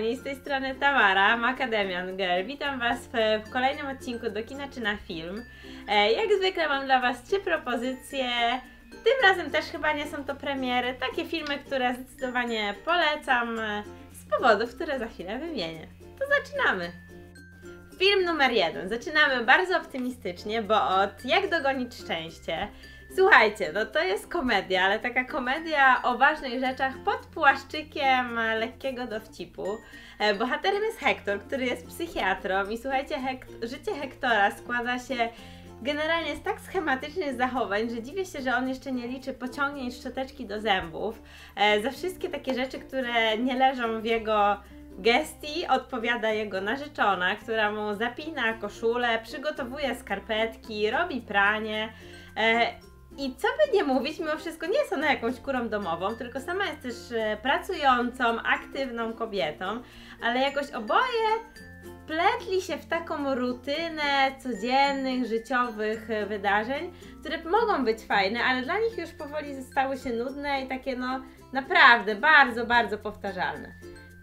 kochani, z tej strony Tamara, Macadamian Girl. Witam Was w kolejnym odcinku Do Kina czy na Film. Jak zwykle mam dla Was 3 propozycje. Tym razem też chyba nie są to premiery, takie filmy, które zdecydowanie polecam z powodów, które za chwilę wymienię. To zaczynamy! Film numer 1. Zaczynamy bardzo optymistycznie, bo od Jak dogonić szczęście. Słuchajcie, no to jest komedia, ale taka komedia o ważnych rzeczach pod płaszczykiem lekkiego dowcipu. Bohaterem jest Hector, który jest psychiatrą i słuchajcie, życie Hectora składa się generalnie z tak schematycznych zachowań, że dziwię się, że on jeszcze nie liczy pociągnięć szczoteczki do zębów. Za wszystkie takie rzeczy, które nie leżą w jego gestii, odpowiada jego narzeczona, która mu zapina koszulę, przygotowuje skarpetki, robi pranie. I co by nie mówić, mimo wszystko nie jest ona jakąś kurą domową, tylko sama jest też pracującą, aktywną kobietą, ale jakoś oboje wpletli się w taką rutynę codziennych, życiowych wydarzeń, które mogą być fajne, ale dla nich już powoli stały się nudne i takie no naprawdę bardzo, bardzo powtarzalne.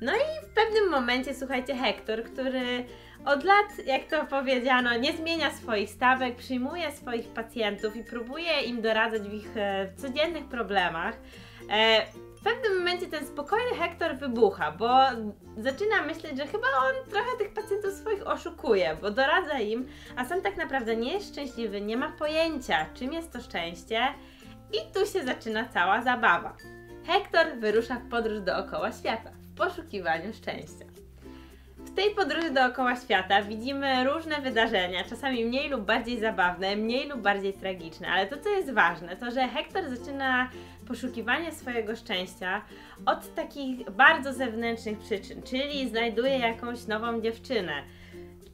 No i w pewnym momencie, słuchajcie, Hector, który od lat, jak to powiedziano, nie zmienia swoich stawek, przyjmuje swoich pacjentów i próbuje im doradzać w ich codziennych problemach. W pewnym momencie ten spokojny Hector wybucha, bo zaczyna myśleć, że chyba on trochę tych pacjentów swoich oszukuje, bo doradza im, a sam tak naprawdę nie jest szczęśliwy, nie ma pojęcia, czym jest to szczęście i tu się zaczyna cała zabawa. Hector wyrusza w podróż dookoła świata w poszukiwaniu szczęścia. W tej podróży dookoła świata widzimy różne wydarzenia, czasami mniej lub bardziej zabawne, mniej lub bardziej tragiczne, ale to co jest ważne, to że Hector zaczyna poszukiwanie swojego szczęścia od takich bardzo zewnętrznych przyczyn, czyli znajduje jakąś nową dziewczynę.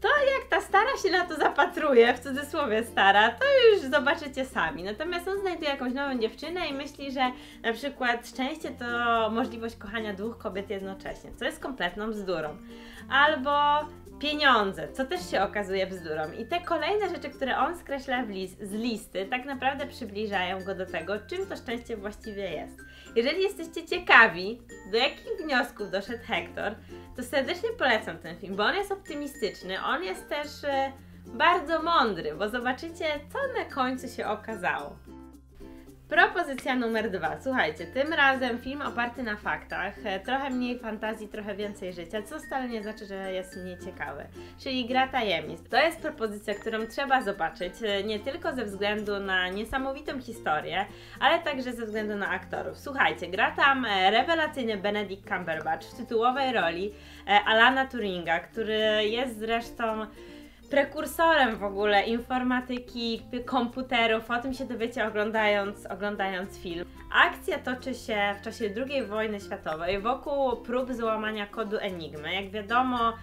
To jak ta stara się na to zapatruje, w cudzysłowie stara, to już zobaczycie sami. Natomiast on znajduje jakąś nową dziewczynę i myśli, że na przykład szczęście to możliwość kochania 2 kobiet jednocześnie, co jest kompletną bzdurą. Albo pieniądze, co też się okazuje bzdurą. I te kolejne rzeczy, które on skreśla z listy, tak naprawdę przybliżają go do tego, czym to szczęście właściwie jest. Jeżeli jesteście ciekawi, do jakich wniosków doszedł Hector, to serdecznie polecam ten film, bo on jest optymistyczny, on jest też bardzo mądry, bo zobaczycie, co na końcu się okazało. Propozycja numer 2. Słuchajcie, tym razem film oparty na faktach, trochę mniej fantazji, trochę więcej życia, co wcale nie znaczy, że jest mniej ciekawy. Czyli Gra tajemnic. To jest propozycja, którą trzeba zobaczyć, nie tylko ze względu na niesamowitą historię, ale także ze względu na aktorów. Słuchajcie, gra tam rewelacyjny Benedict Cumberbatch w tytułowej roli Alana Turinga, który jest zresztą prekursorem w ogóle informatyki, komputerów, o tym się dowiecie oglądając film. Akcja toczy się w czasie II wojny światowej wokół prób złamania kodu Enigmy. Jak wiadomo,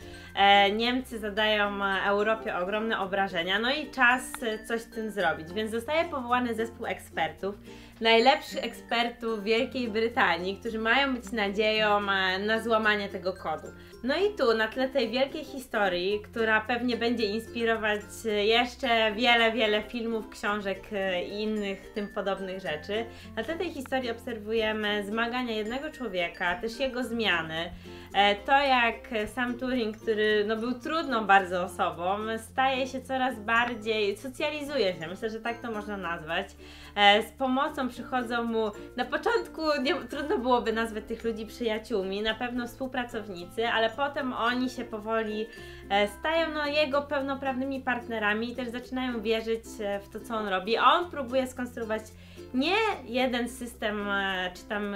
Niemcy zadają Europie ogromne obrażenia, no i czas coś z tym zrobić, więc zostaje powołany zespół ekspertów, najlepszych ekspertów Wielkiej Brytanii, którzy mają być nadzieją na złamanie tego kodu. No i tu, na tle tej wielkiej historii, która pewnie będzie inspirować jeszcze wiele filmów, książek i innych tym podobnych rzeczy, na tle tej historii obserwujemy zmagania jednego człowieka, też jego zmiany, to jak sam Turing, który no, był trudną bardzo osobą, staje się coraz bardziej, socjalizuje się, myślę, że tak to można nazwać. Z pomocą przychodzą mu, na początku trudno byłoby nazwać tych ludzi przyjaciółmi, na pewno współpracownicy, ale potem oni się powoli stają no, jego pełnoprawnymi partnerami i też zaczynają wierzyć w to, co on robi, a on próbuje skonstruować nie jeden system, czy tam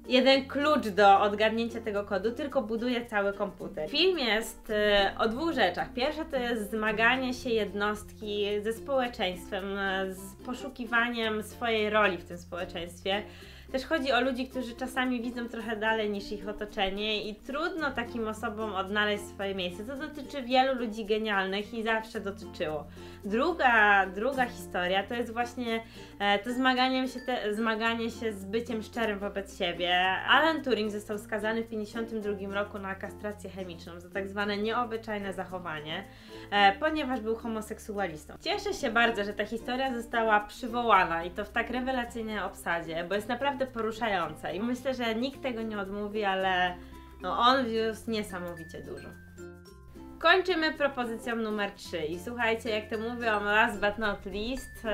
jeden klucz do odgadnięcia tego kodu, tylko buduje cały komputer. Film jest o 2 rzeczach. Pierwsza to jest zmaganie się jednostki ze społeczeństwem, z poszukiwaniem swojej roli w tym społeczeństwie. Też chodzi o ludzi, którzy czasami widzą trochę dalej niż ich otoczenie i trudno takim osobom odnaleźć swoje miejsce. To dotyczy wielu ludzi genialnych i zawsze dotyczyło. Druga historia to jest właśnie to zmaganie się z byciem szczerym wobec siebie. Alan Turing został skazany w 1952 roku na kastrację chemiczną za tak zwane nieobyczajne zachowanie, ponieważ był homoseksualistą. Cieszę się bardzo, że ta historia została przywołana i to w tak rewelacyjnej obsadzie, bo jest naprawdę naprawdę poruszająca i myślę, że nikt tego nie odmówi, ale no, on wiózł niesamowicie dużo. Kończymy propozycją numer 3 i słuchajcie, jak to mówią, last but not least,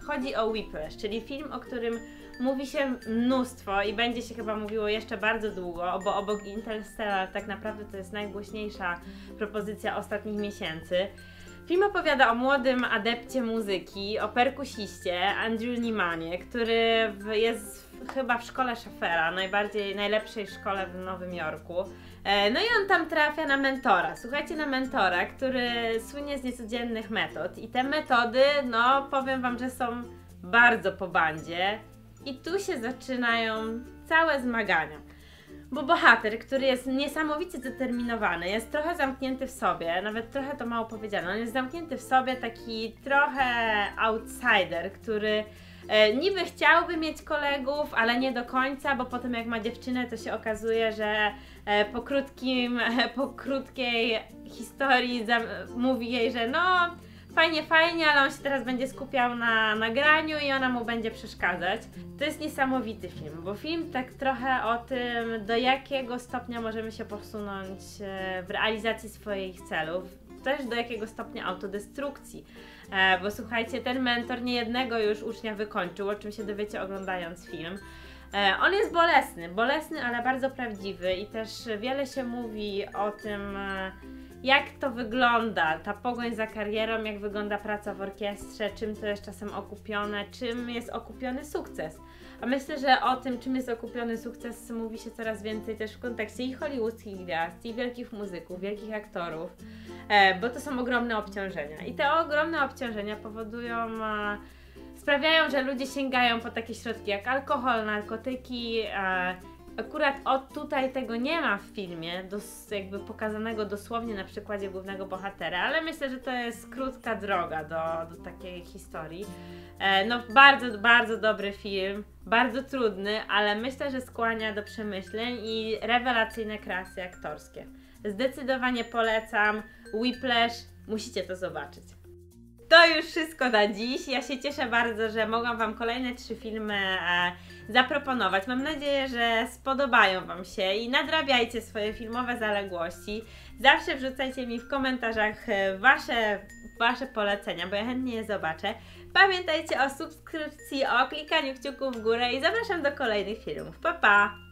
chodzi o Whiplash, czyli film, o którym mówi się mnóstwo i będzie się chyba mówiło jeszcze bardzo długo, bo obok Interstellar tak naprawdę to jest najgłośniejsza propozycja ostatnich miesięcy. Film opowiada o młodym adepcie muzyki, o perkusiście Andrew Niemanie, który jest chyba w szkole Schaeffera, najlepszej szkole w Nowym Jorku. No i on tam trafia na mentora. Słuchajcie, na mentora, który słynie z niecodziennych metod. I te metody, no powiem wam, że są bardzo po bandzie. I tu się zaczynają całe zmagania. Bo bohater, który jest niesamowicie zdeterminowany, jest trochę zamknięty w sobie, nawet trochę to mało powiedziane, on jest zamknięty w sobie, taki trochę outsider, który niby chciałby mieć kolegów, ale nie do końca, bo potem jak ma dziewczynę, to się okazuje, że po krótkiej historii mówi jej, że no fajnie, ale on się teraz będzie skupiał na nagraniu i ona mu będzie przeszkadzać. To jest niesamowity film, bo film tak trochę o tym, do jakiego stopnia możemy się posunąć w realizacji swoich celów, też do jakiego stopnia autodestrukcji. Bo słuchajcie, ten mentor niejednego już ucznia wykończył, o czym się dowiecie oglądając film. On jest bolesny, ale bardzo prawdziwy i też wiele się mówi o tym, jak to wygląda, ta pogoń za karierą, jak wygląda praca w orkiestrze, czym to jest czasem okupione, czym jest okupiony sukces. A myślę, że o tym, czym jest okupiony sukces, mówi się coraz więcej też w kontekście i hollywoodzkich gwiazd, i wielkich muzyków, wielkich aktorów, bo to są ogromne obciążenia. I te ogromne obciążenia sprawiają, że ludzie sięgają po takie środki jak alkohol, narkotyki. Akurat tutaj tego nie ma w filmie, jakby pokazanego dosłownie na przykładzie głównego bohatera, ale myślę, że to jest krótka droga do takiej historii. No bardzo dobry film, bardzo trudny, ale myślę, że skłania do przemyśleń i rewelacyjne kreacje aktorskie. Zdecydowanie polecam Whiplash, musicie to zobaczyć. To już wszystko na dziś. Ja się cieszę bardzo, że mogłam wam kolejne 3 filmy zaproponować. Mam nadzieję, że spodobają wam się i nadrabiajcie swoje filmowe zaległości. Zawsze wrzucajcie mi w komentarzach wasze polecenia, bo ja chętnie je zobaczę. Pamiętajcie o subskrypcji, o klikaniu kciuków w górę i zapraszam do kolejnych filmów. Pa, pa!